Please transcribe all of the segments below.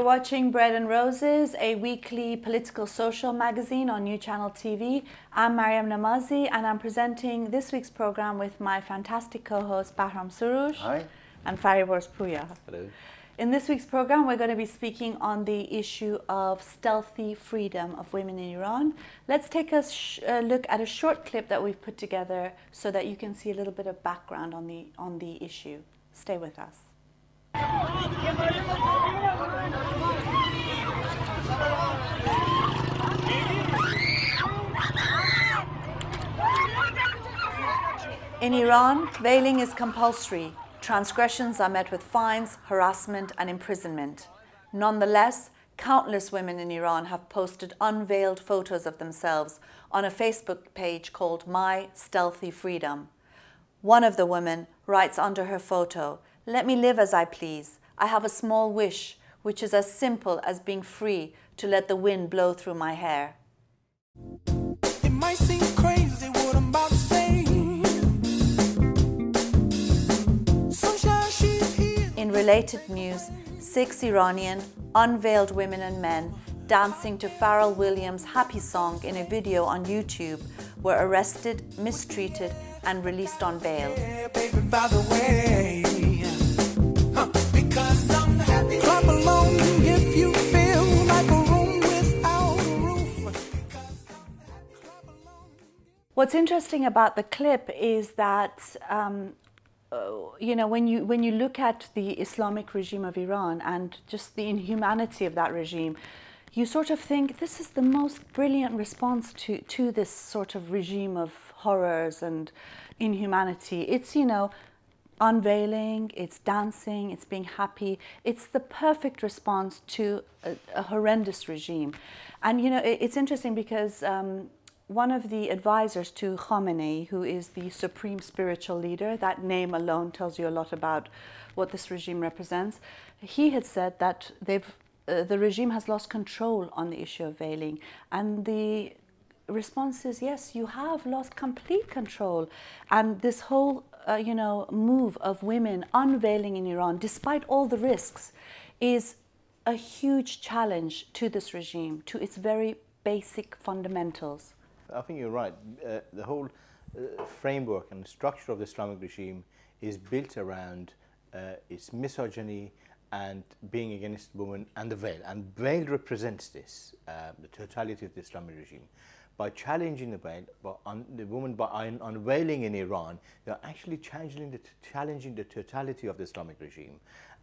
watching Bread and Roses, a weekly political social magazine on New Channel TV. I'm Maryam Namazie and I'm presenting this week's program with my fantastic co-host Bahram Soroush. Hi. And Fariborz Pooya. Hello. In this week's program, we're going to be speaking on the issue of stealthy freedom of women in Iran. Let's take a look at a short clip that we've put together so that you can see a little bit of background on the issue. Stay with us. In Iran, veiling is compulsory. Transgressions are met with fines, harassment, and imprisonment. Nonetheless, countless women in Iran have posted unveiled photos of themselves on a Facebook page called My Stealthy Freedom. One of the women writes under her photo, "Let me live as I please. I have a small wish, which is as simple as being free to let the wind blow through my hair." It might seem crazy what I'm about to say. In related news, 6 Iranian unveiled women and men dancing to Pharrell Williams' Happy Song in a video on YouTube were arrested, mistreated, and released on bail. Yeah, baby, by the way. Because I'm happy. Clap along if you feel like a room without a roof. What's interesting about the clip is that you know, when you look at the Islamic regime of Iran and just the inhumanity of that regime, you sort of think this is the most brilliant response to this sort of regime of horrors and inhumanity. It's, you know, unveiling, it's dancing, it's being happy. It's the perfect response to a horrendous regime. And, you know, it's interesting because one of the advisors to Khamenei, who is the supreme spiritual leader, that name alone tells you a lot about what this regime represents, he had said that the regime has lost control on the issue of veiling. And the response is, yes, you have lost complete control. And this whole you know, move of women unveiling in Iran, despite all the risks, is a huge challenge to this regime, to its very basic fundamentals. I think you're right. The whole framework and structure of the Islamic regime is built around its misogyny and being against women and the veil. And veil represents this, the totality of the Islamic regime. By challenging the veil, the woman by unveiling in Iran, they're actually challenging the totality of the Islamic regime.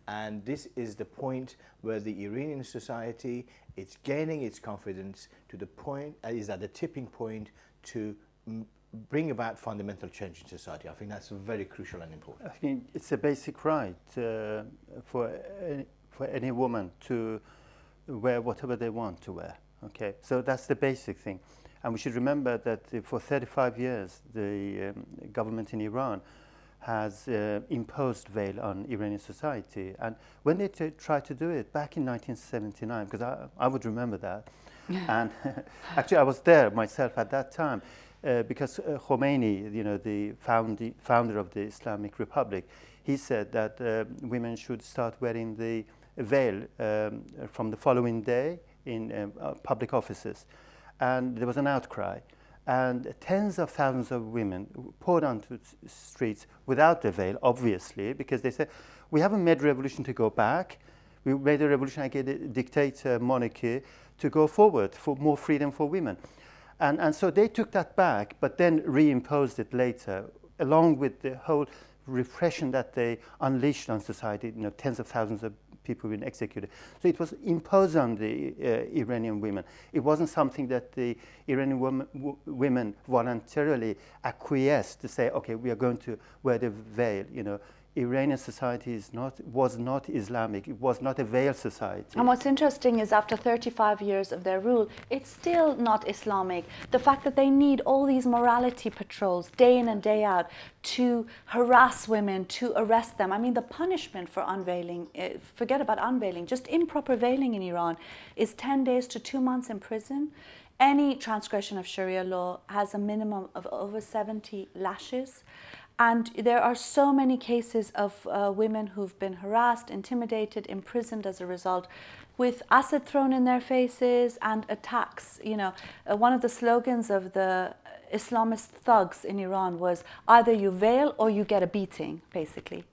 And this is the point where the Iranian society is gaining its confidence to the point, is at the tipping point to bring about fundamental change in society. I think that's very crucial and important. I think it's a basic right for any woman to wear whatever they want to wear. Okay, so that's the basic thing. And we should remember that for 35 years, the government in Iran has imposed veil on Iranian society. And when they tried to do it back in 1979, because I would remember that, and actually I was there myself at that time, because Khomeini, you know, the founder of the Islamic Republic, he said that women should start wearing the veil from the following day in public offices. And there was an outcry. And tens of thousands of women poured onto the streets without the veil, obviously, because they said, we haven't made a revolution to go back. We made a revolution against a dictator monarchy to go forward for more freedom for women. And so they took that back, but then reimposed it later, along with the whole repression that they unleashed on society, you know, tens of thousands of people being executed. So it was imposed on the Iranian women. It wasn't something that the Iranian women voluntarily acquiesced to say, okay, we are going to wear the veil. You know, Iranian society was not Islamic. It was not a veil society. And what's interesting is after 35 years of their rule, it's still not Islamic. The fact that they need all these morality patrols day in and day out to harass women, to arrest them. I mean, the punishment for unveiling, forget about unveiling, just improper veiling in Iran is 10 days to 2 months in prison. Any transgression of Sharia law has a minimum of over 70 lashes. And there are so many cases of women who've been harassed, intimidated, imprisoned as a result. with acid thrown in their faces and attacks. You know, one of the slogans of the Islamist thugs in Iran was either you veil or you get a beating, basically.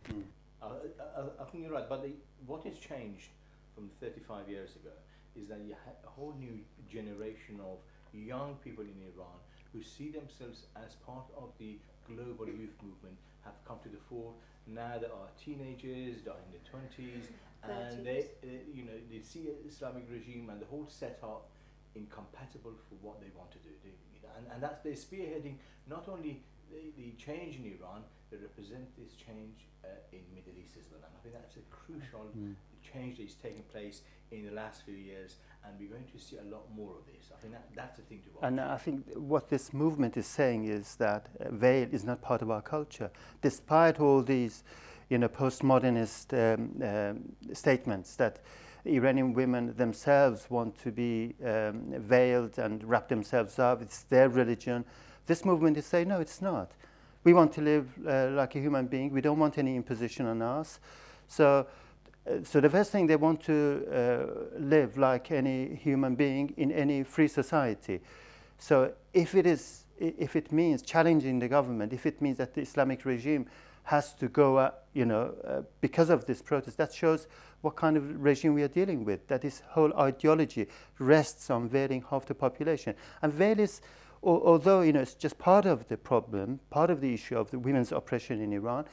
I think you're right, but what has changed from 35 years ago is that you have a whole new generation of young people in Iran who see themselves as part of the global youth movement have come to the fore. Now they are teenagers, they're in their 20s, and they see an Islamic regime and the whole setup incompatible for what they want to do. And that's they're spearheading not only the change in Iran, they represent this change in Middle East as well. And I think that's a crucial change that is taking place in the last few years, and we're going to see a lot more of this. I think that's the thing to watch. And I think what this movement is saying is that veil is not part of our culture, despite all these, postmodernist statements that Iranian women themselves want to be veiled and wrap themselves up. It's their religion. This movement is saying, no, it's not. We want to live like a human being. We don't want any imposition on us. So the first thing, they want to live like any human being in any free society. So if it means challenging the government, if it means that the Islamic regime has to go, because of this protest, that shows what kind of regime we are dealing with. That this whole ideology rests on veiling half the population. And veil is, although it's just part of the problem, part of the issue of the women's oppression in Iran,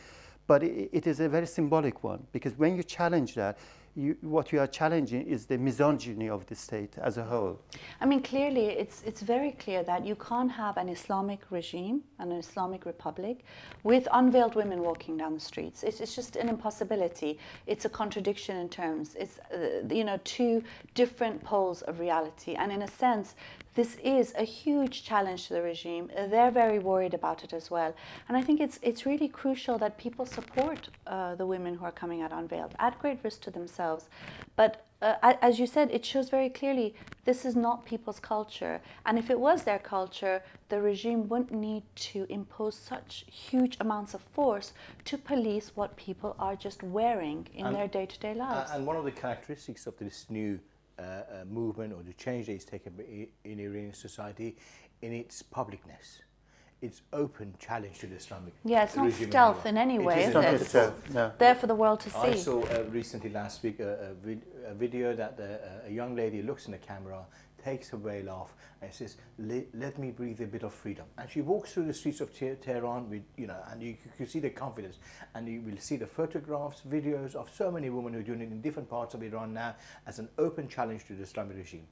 but it is a very symbolic one, because when you challenge that, what you are challenging is the misogyny of the state as a whole. I mean, clearly, it's very clear that you can't have an Islamic regime, an Islamic republic, with unveiled women walking down the streets. It's just an impossibility. It's a contradiction in terms. It's, two different poles of reality. And in a sense, this is a huge challenge to the regime. They're very worried about it as well. And I think it's really crucial that people support the women who are coming out unveiled, at great risk to themselves. But as you said, it shows very clearly this is not people's culture. And if it was their culture, the regime wouldn't need to impose such huge amounts of force to police what people are just wearing in their day-to-day lives. And one of the characteristics of this new movement, or the change that is taken in Iranian society, in its publicness. It's open challenge to the Islamic regime. Yeah, it's not stealth in any way, is it? No. There for the world to see. I saw recently last week a video that a young lady looks in the camera, takes her veil off, and says, "Let me breathe a bit of freedom." And she walks through the streets of Tehran with, and you can see the confidence, and you will see the photographs, videos of so many women who are doing it in different parts of Iran now as an open challenge to the Islamic regime.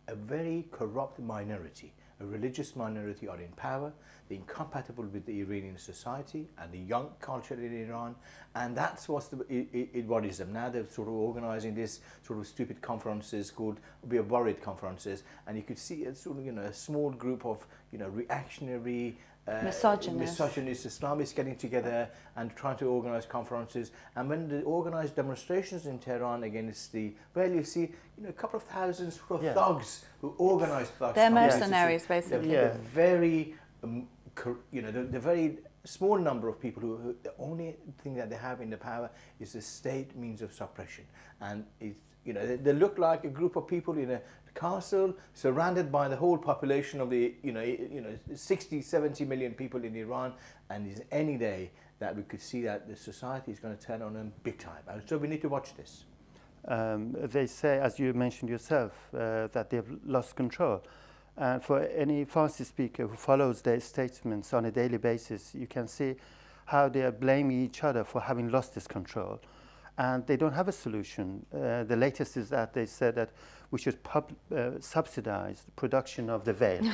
A very corrupt minority, a religious minority, are in power. They're incompatible with the Iranian society and the young culture in Iran, and that's what it worries them. Now they're sort of organizing this sort of stupid conferences called "We Are Worried" conferences, and you could see a sort of a small group of reactionary, misogynist Islamists getting together and trying to organize conferences. And when they organize demonstrations in Tehran against you see a couple of thousands of thugs who organize thugs. They're mercenaries, basically. They're very, the very small number of people who the only thing that they have in the power is the state means of suppression. And it's, they look like a group of people in a castle surrounded by the whole population of the 60-70 million people in Iran, and it's any day that we could see that the society is going to turn on them big time. And so we need to watch this. They say, as you mentioned yourself, that they've lost control. And for any Farsi speaker who follows their statements on a daily basis, you can see how they are blaming each other for having lost this control. And they don't have a solution. The latest is that they said that we should subsidize the production of the veil.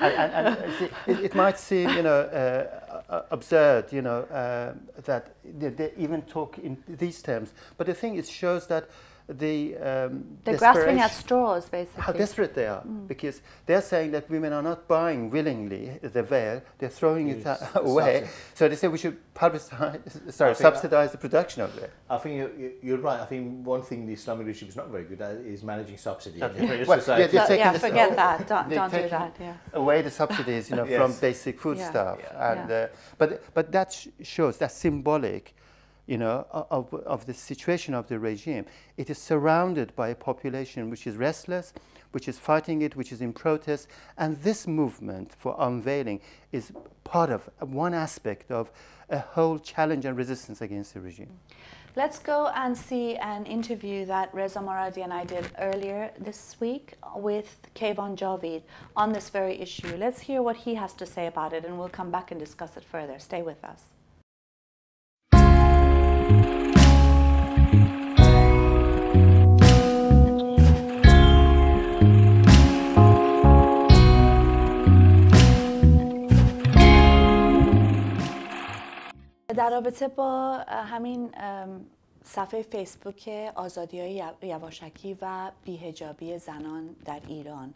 and it might seem, absurd, that they even talk in these terms. But the thing, it shows that they're grasping at straws, basically. How desperate they are, because they're saying that women are not buying willingly the veil; they're throwing it away. So they say we should subsidize the production of it. I think you're right. I think one thing the Islamic regime is not very good at is managing subsidies. Forget that. Don't do that. Yeah. Away the subsidies, from basic foodstuff, and but that shows, that's symbolic. you know, of the situation of the regime. It is surrounded by a population which is restless, which is fighting it, which is in protest. And this movement for unveiling is part of one aspect of a whole challenge and resistance against the regime. Let's go and see an interview that Reza Moradi and I did earlier this week with Keyvan Javid on this very issue. Let's hear what he has to say about it, and we'll come back and discuss it further. Stay with us. در رابطه با همین صفحه فیسبوک آزادی‌های یواشکی و بی‌حجابی زنان در ایران،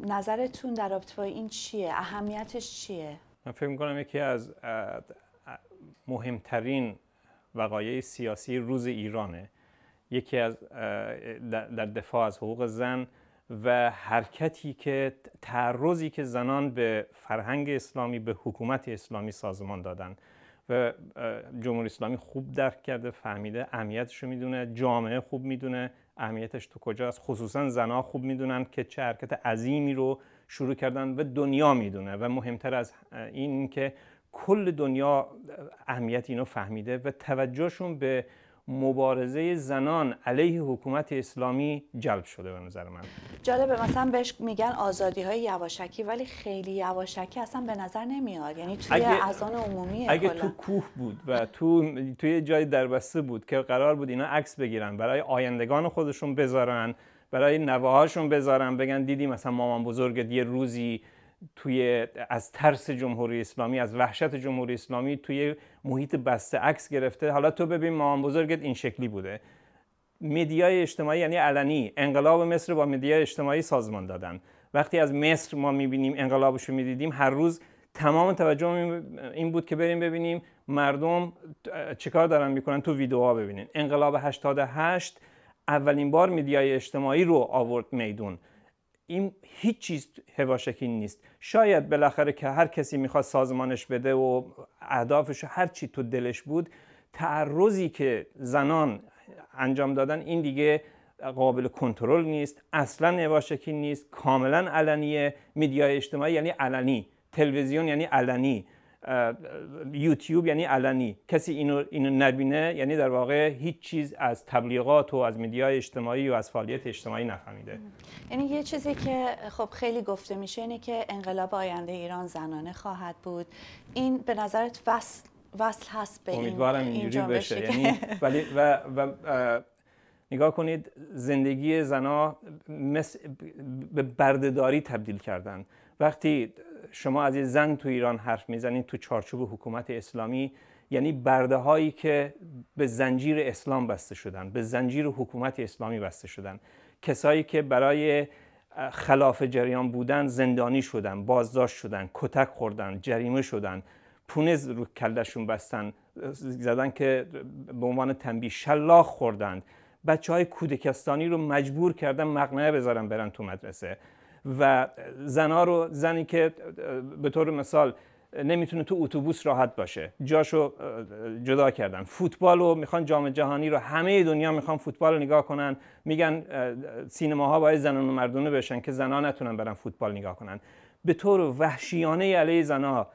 نظرتون در رابطه با این چیه؟ اهمیتش چیه؟ من فکر می‌کنم یکی از مهمترین وقایع سیاسی روز ایرانه. یکی از در دفاع از حقوق زن و حرکتی که تعرضی که زنان به فرهنگ اسلامی، به حکومت اسلامی سازمان دادن و جمهوری اسلامی خوب درک کرده، فهمیده، اهمیتش رو میدونه، جامعه خوب میدونه اهمیتش تو کجاست، خصوصا زنها خوب میدونن که چه حرکت عظیمی رو شروع کردن و دنیا میدونه و مهمتر از این که کل دنیا اهمیت اینو فهمیده و توجهشون به مبارزه زنان علیه حکومت اسلامی جلب شده به نظر من. جالبه، مثلا بهش میگن آزادی‌های یواشکی، ولی خیلی یواشکی اصلا به نظر نمیاد. یعنی توی اذان عمومیه. اگه تو کوه بود و توی جای دربسته بود که قرار بود اینا عکس بگیرن، برای آیندگان خودشون بذارن، برای نوه‌هاشون بذارن، بگن دیدی مثلا مامان بزرگت یه روزی از ترس جمهوری اسلامی، از وحشت جمهوری اسلامی توی محیط بسته عکس گرفته، حالا تو ببین مامان بزرگت این شکلی بوده. مدیای اجتماعی یعنی علنی، انقلاب مصر با مدیای اجتماعی سازمان دادن. وقتی از مصر ما میبینیم انقلابشو میدیدیم، هر روز تمام توجه این بود که بریم ببینیم مردم چیکار دارن میکنن، تو ویدیوها ببینین. انقلاب 88 اولین بار مدیای اجتماعی رو آورد میدون. این هیچ چیز حواشکی نیست. شاید بالاخره که هر کسی میخواد سازمانش بده و اهدافش هر چی تو دلش بود، تعرضی که زنان انجام دادن این دیگه قابل کنترل نیست، اصلا حواشکی نیست، کاملا علنیه. مدیای اجتماعی یعنی علنی، تلویزیون یعنی علنی، یوتیوب یعنی علنی. کسی اینو نبینه یعنی در واقع هیچ چیز از تبلیغات و از مدیای اجتماعی و از فعالیت اجتماعی نفهمیده. یعنی یه چیزی که خب خیلی گفته میشه اینه که انقلاب آینده ایران زنانه خواهد بود. این به نظرت وصل هست به امیدوارم اینجوری بشه. یعنی ولی و نگاه کنید، زندگی زنها به بردهداری تبدیل کردن. وقتی شما از یه زن تو ایران حرف میزنید تو چارچوب حکومت اسلامی، یعنی برده هایی که به زنجیر اسلام بسته شدن، به زنجیر حکومت اسلامی بسته شدن، کسایی که برای خلاف جریان بودن زندانی شدن، بازداشت شدن، کتک خوردن، جریمه شدن، پونه رو کلشون بستن، زدن که به عنوان تنبیه شلاق خوردن، بچهای کودکستانی رو مجبور کردن مقنعه بذارن برن تو مدرسه و زنی که به طور مثال نمیتونه تو اتوبوس راحت باشه، جاشو جدا کردن. فوتبال رو میخوان، جام جهانی رو همه دنیا میخوان فوتبال رو نگاه کنن، میگن سینماها باید زنان و مردونه بشن که زنان نتونن برن فوتبال نگاه کنن. به طور وحشیانه علیه زنها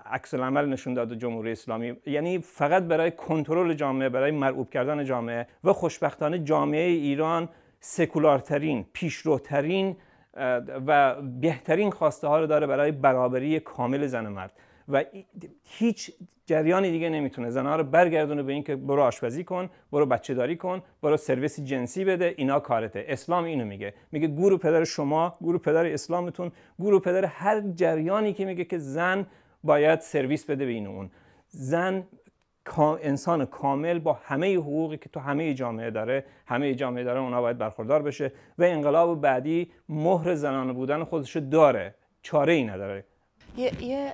عکس العمل نشون داد جمهوری اسلامی، یعنی فقط برای کنترل جامعه، برای مرعوب کردن جامعه. و خوشبختانه جامعه ایران سکولارترین، پیشروترین و بهترین خواسته ها رو داره برای برابری کامل زن و مرد و هیچ جریانی دیگه نمیتونه زنها رو برگردونه به این که برو آشپزی کن، برو بچه داری کن، برو سرویس جنسی بده، اینا کارته. اسلام اینو میگه گورو پدر شما، گورو پدر اسلامتون، گورو پدر هر جریانی که میگه که زن باید سرویس بده به این و اون. زن انسان کامل با همه حقوقی که تو همه جامعه داره اونا باید برخوردار بشه و انقلاب بعدی مهر زنانه بودن خودشو داره، چاره ای نداره. یه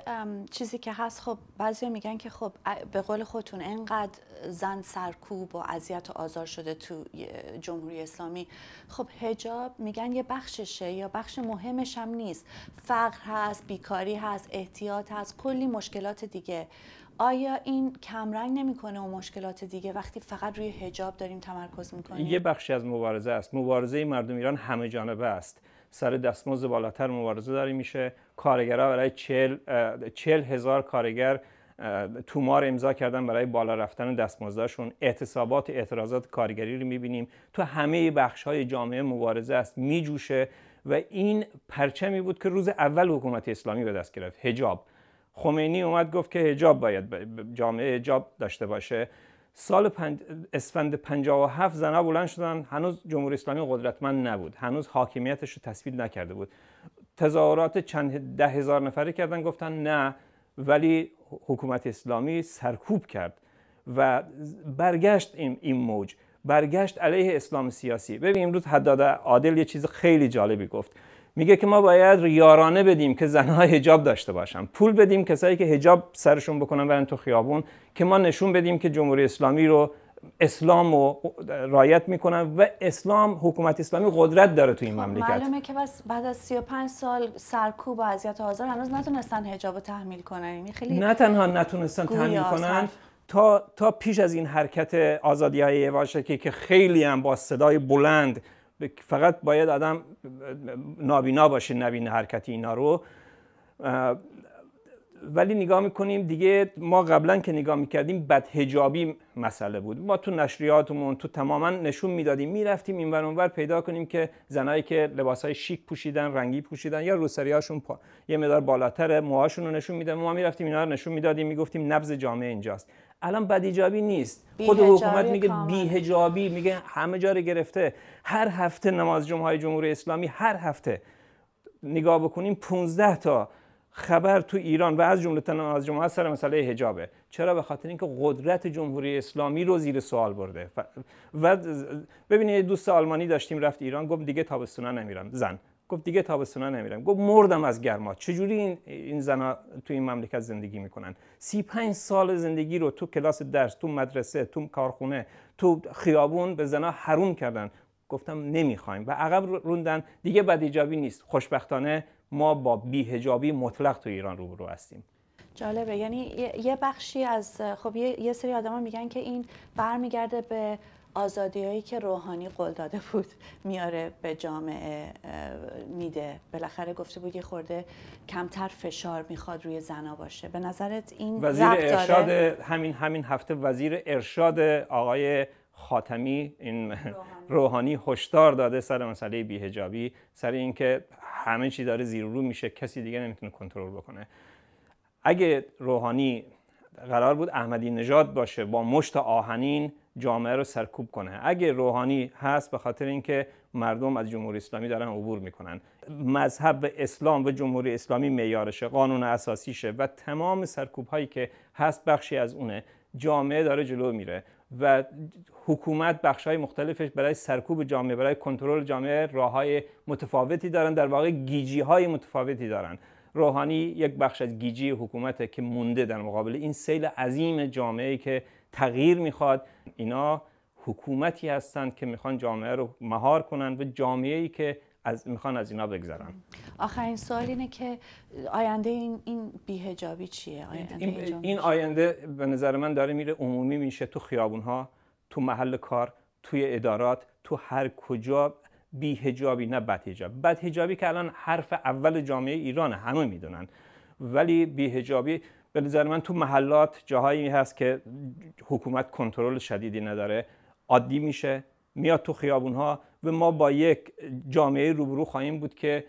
چیزی که هست، خب بعضیا میگن که خب به قول خودتون انقدر زن سرکوب و اذیت و آزار شده تو جمهوری اسلامی، خب حجاب میگن یه بخششه یا بخش مهمش هم نیست. فقر هست، بیکاری هست، احتیاط هست، کلی مشکلات دیگه. آیا این کمرنگ نمیکنه و مشکلات دیگه وقتی فقط روی حجاب داریم تمرکز میکنیم؟ یه بخشی از مبارزه است. مبارزه مردم ایران همه جانبه است. سر دستمزد بالاتر مبارزه داره میشه. کارگرها برای 40,000 کارگر تومار امضا کردن برای بالا رفتن دستمزدشون. اعتصابات و اعتراضات کارگری رو میبینیم تو همه بخش‌های جامعه. مبارزه است، میجوشه و این پرچمی بود که روز اول حکومت اسلامی به دست گرفت، حجاب. خمینی اومد گفت که حجاب باید جامعه حجاب داشته باشه. سال اسفند 57 زنها بلند شدن، هنوز جمهوری اسلامی قدرتمند نبود، هنوز حاکمیتش رو تثبیت نکرده بود. تظاهرات چند 10,000 نفره کردن، گفتن نه، ولی حکومت اسلامی سرکوب کرد و برگشت این موج، برگشت علیه اسلام سیاسی. ببین امروز حداد عادل یه چیز خیلی جالبی گفت، میگه که ما باید یارانه بدیم که زنها حجاب داشته باشن، پول بدیم کسایی که حجاب سرشون بکنن برن تو خیابون، که ما نشون بدیم که جمهوری اسلامی رو اسلام رو رعایت میکنن و اسلام، حکومت اسلامی قدرت داره تو این مملکت. معلومه که بس بعد از 35 سال سرکوب و اذیت و آزار هنوز نتونستن حجاب رو تحمیل کنن. خیلی نه تنها نتونستن تحمیل کنن، تا پیش از این حرکت آزادی‌های یواشکی که خیلی هم با صدای بلند، فقط باید آدم نابینا باشه نبینه حرکت اینا رو، ولی نگاه میکنیم دیگه. ما قبلا که نگاه میکردیم بدحجابی مسئله بود، ما تو نشریاتمون تو تماما نشون میدادیم، میرفتیم این ور اون ور پیدا کنیم که زنایی که لباسای شیک پوشیدن، رنگی پوشیدن یا روسریاشون یه مقدار بالاتر، موهاشون رو نشون میدن، ما میرفتیم اینا رو نشون میدادیم، میگفتیم نبض جامعه اینجاست. الان بدحجابی نیست، خود حکومت میگه بی‌حجابی، میگه همه جا رو گرفته. هر هفته نماز جمعه جمهوری اسلامی، هر هفته نگاه بکنیم 15 تا خبر تو ایران و از جمله نماز جمعه سر مسئله حجابه. چرا؟ به خاطر اینکه قدرت جمهوری اسلامی رو زیر سوال برده. و ببینید دوست آلمانی داشتیم رفت ایران، گفت دیگه تابستونا نمیرم. زن گفت دیگه تابستونا نمیرم. گفت مردم از گرما. چجوری این زنا تو این مملکت زندگی میکنن؟ 35 سال زندگی رو تو کلاس درس، تو مدرسه، تو کارخونه، تو خیابون به زنا حروم کردن. گفتم نمیخوایم و عقب روندن. دیگه بدحجابی نیست. خوشبختانه ما با بی‌حجابی مطلق تو ایران روبرو هستیم. جالبه. یعنی یه بخشی از، خب یه سری آدما میگن که این برمیگرده به آزادیایی که روحانی قول داده بود میاره به جامعه میده. بالاخره گفته بود یه خورده کمتر فشار میخواد روی زنا باشه. به نظرت این وزیر ارشاد همین هفته وزیر ارشاد آقای خاتمی این روحانی هشدار داده سر مسئله بی‌حجابی، سر اینکه همه چی داره زیر و رو میشه، کسی دیگه نمیتونه کنترل بکنه. اگه روحانی قرار بود احمدی نژاد باشه با مشت آهنین جامعه رو سرکوب کنه، اگه روحانی هست به خاطر اینکه مردم از جمهوری اسلامی دارن عبور میکنن، مذهب و اسلام و جمهوری اسلامی معیارشه، قانون اساسیشه و تمام سرکوب هایی که هست بخشی از اونه، جامعه داره جلو میره و حکومت بخش‌های مختلفش برای سرکوب جامعه، برای کنترل جامعه راه‌های متفاوتی دارن، در واقع گیجی‌های متفاوتی دارن. روحانی یک بخش از گیجی حکومته که مونده در مقابل این سیل عظیم جامعه‌ای که تغییر میخواد. اینا حکومتی هستند که میخوان جامعه رو مهار کنن و جامعه‌ای که میخوان از اینا بگذرن. آخرین سوال اینه که آینده این بی‌حجابی چیه؟ این آینده به نظر من داره میره عمومی میشه، تو خیابون‌ها، تو محل کار، توی ادارات، تو هر کجا. بی‌حجابی نه بدحجاب. بدحجابی که الان حرف اول جامعه ایران همه میدونن، ولی بی‌حجابی به نظر من تو محلات جاهایی هست که حکومت کنترل شدیدی نداره، عادی میشه، میاد تو خیابون‌ها و ما با یک جامعه روبرو خواهیم بود که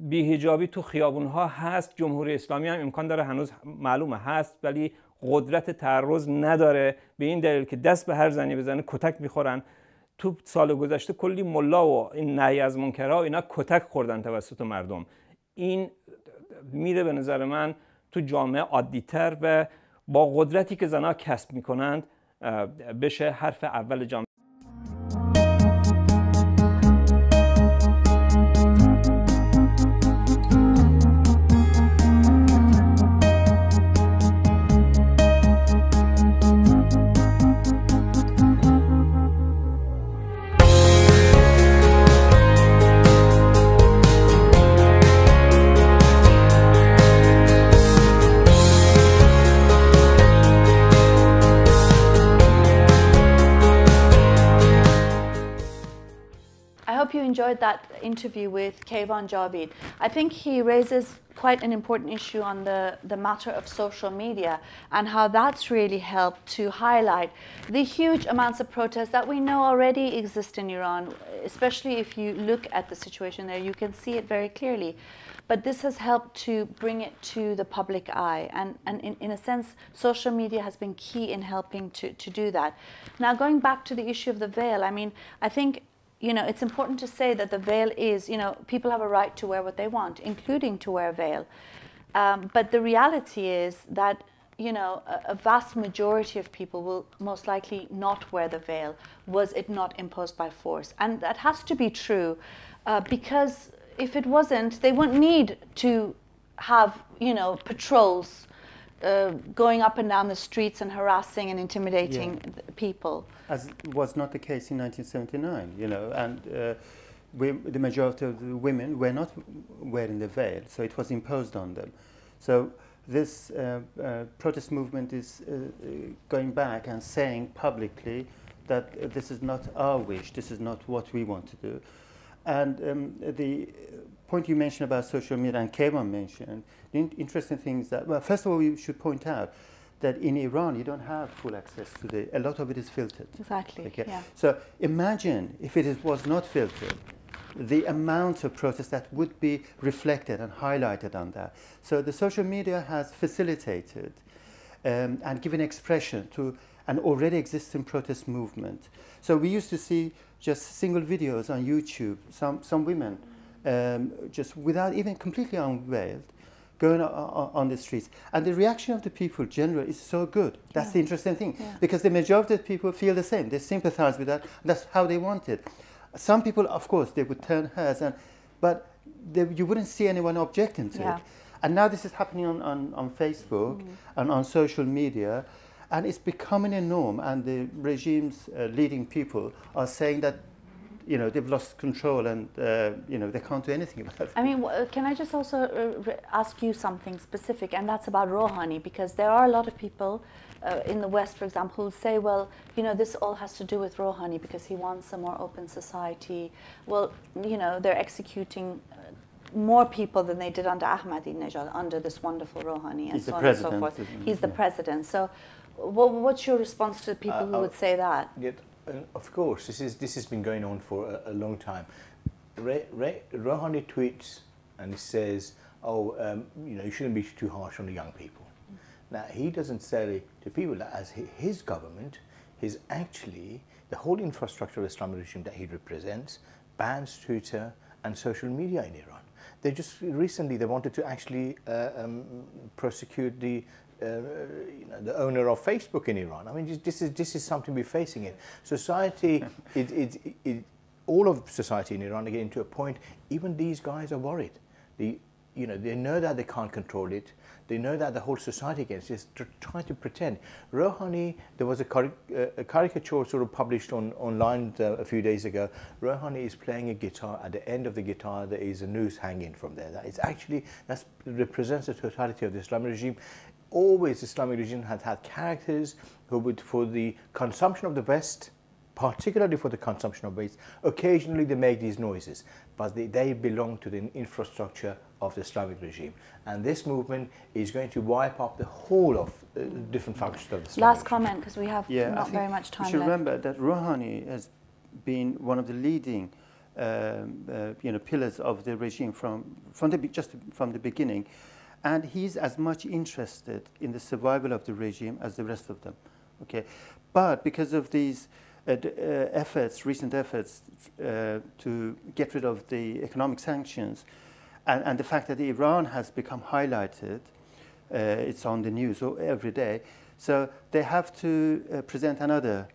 بی‌حجابی تو خیابون‌ها هست. جمهوری اسلامی هم امکان داره هنوز معلومه هست، ولی قدرت تعرض نداره، به این دلیل که دست به هر زنی بزنه کتک میخورن. تو سال گذشته کلی ملا و این نهی از منکرها اینا کتک خوردن توسط مردم. این میره به نظر من تو جامعه عادی‌تر و با قدرتی که زنها کسب میکنند بشه حرف اول جامعه. enjoyed that interview with Keyvan Javid. I think he raises quite an important issue on the matter of social media and how that's really helped to highlight the huge amounts of protests that we know already exist in Iran, especially if you look at the situation there, you can see it very clearly. But this has helped to bring it to the public eye. And in a sense, social media has been key in helping to do that. Now, going back to the issue of the veil, I mean, I think, you know, it's important to say that the veil is, you know, people have a right to wear what they want, including to wear a veil. But the reality is that, you know, a vast majority of people will most likely not wear the veil, was it not imposed by force. And that has to be true because if it wasn't, they wouldn't need to have, you know, patrols going up and down the streets and harassing and intimidating people. As was not the case in 1979, you know, and the majority of the women were not wearing the veil, so it was imposed on them. So this protest movement is going back and saying publicly that this is not our wish, this is not what we want to do. And the point you mentioned about social media, and Keyvan mentioned, the interesting thing is that, well, first of all, we should point out that in Iran, you don't have full access to a lot of it is filtered. Exactly, okay? yeah. So imagine if it was not filtered, the amount of protest that would be reflected and highlighted on that. So the social media has facilitated and given expression to an already existing protest movement. So we used to see just single videos on YouTube, some women just without even completely unveiled, going on the streets. And the reaction of the people generally is so good. That's the interesting thing. Yeah. Because the majority of people feel the same. They sympathize with that. That's how they want it. Some people, of course, they would turn heads, but you wouldn't see anyone objecting to it. And now this is happening on Facebook and on social media. And it's becoming a norm, and the regime's leading people are saying that, you know, they've lost control and, you know, they can't do anything about it. I mean, can I just also ask you something specific, and that's about Rouhani, because there are a lot of people in the West, for example, who say, well, you know, this all has to do with Rouhani because he wants a more open society. Well, you know, they're executing more people than they did under Ahmadinejad, under this wonderful Rouhani, and so on and so forth. He's the president. So what's your response to the people who would say that? Of course, this has been going on for a long time. Rouhani tweets and he says, "Oh, you know, you shouldn't be too harsh on the young people." Now he doesn't say to people that as his government is actually the whole infrastructure of the Islamic regime that he represents bans Twitter and social media in Iran. They just recently they wanted to actually prosecute the you know, the owner of Facebook in Iran. I mean, this is something we're facing in society. All of society in Iran are getting to a point. Even these guys are worried. You know, they know that they can't control it. They know that the whole society against just trying to pretend. Rouhani, there was a caricature sort of published online a few days ago. Rouhani is playing a guitar. At the end of the guitar, there is a noose hanging from there. That represents the totality of the Islamic regime. Always the Islamic regime has had characters who would, for the consumption of the West, particularly for the consumption of West, occasionally they make these noises, but they belong to the infrastructure of the Islamic regime. And this movement is going to wipe up the whole of different functions of the Islamic Last regime. comment, because we have not very much time left. You should remember that Rouhani has been one of the leading you know, pillars of the regime from the beginning. And he's as much interested in the survival of the regime as the rest of them. Okay, but because of these recent efforts to get rid of the economic sanctions, and the fact that Iran has become highlighted, it's on the news every day. So they have to present another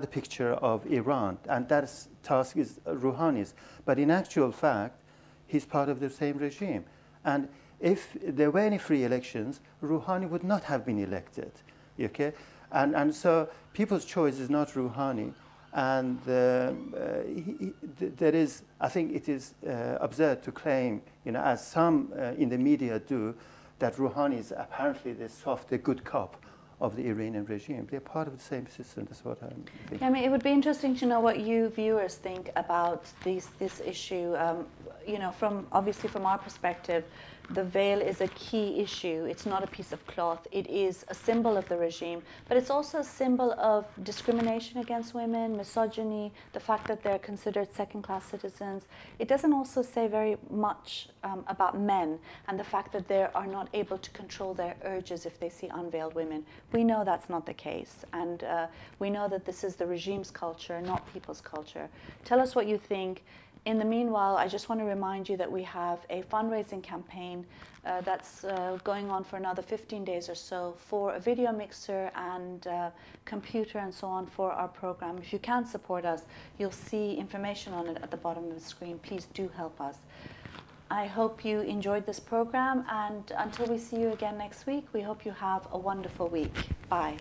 picture of Iran, and that task is Rouhani's. But in actual fact, he's part of the same regime. And if there were any free elections, Rouhani would not have been elected. Okay? And so people's choice is not Rouhani. And there is, I think it is absurd to claim, you know, as some in the media do, that Rouhani is apparently the good cop of the Iranian regime. They're part of the same system. That's what I'm thinking. I mean, it would be interesting to know what you viewers think about this issue. You know, obviously from our perspective, the veil is a key issue. It's not a piece of cloth. It is a symbol of the regime, but it's also a symbol of discrimination against women, misogyny, the fact that they're considered second-class citizens. It doesn't also say very much about men and the fact that they are not able to control their urges if they see unveiled women. We know that's not the case, and we know that this is the regime's culture, not people's culture. Tell us what you think. In the meanwhile, I just want to remind you that we have a fundraising campaign that's going on for another 15 days or so for a video mixer and computer and so on for our program. If you can support us, you'll see information on it at the bottom of the screen. Please do help us. I hope you enjoyed this program, and until we see you again next week, we hope you have a wonderful week. Bye.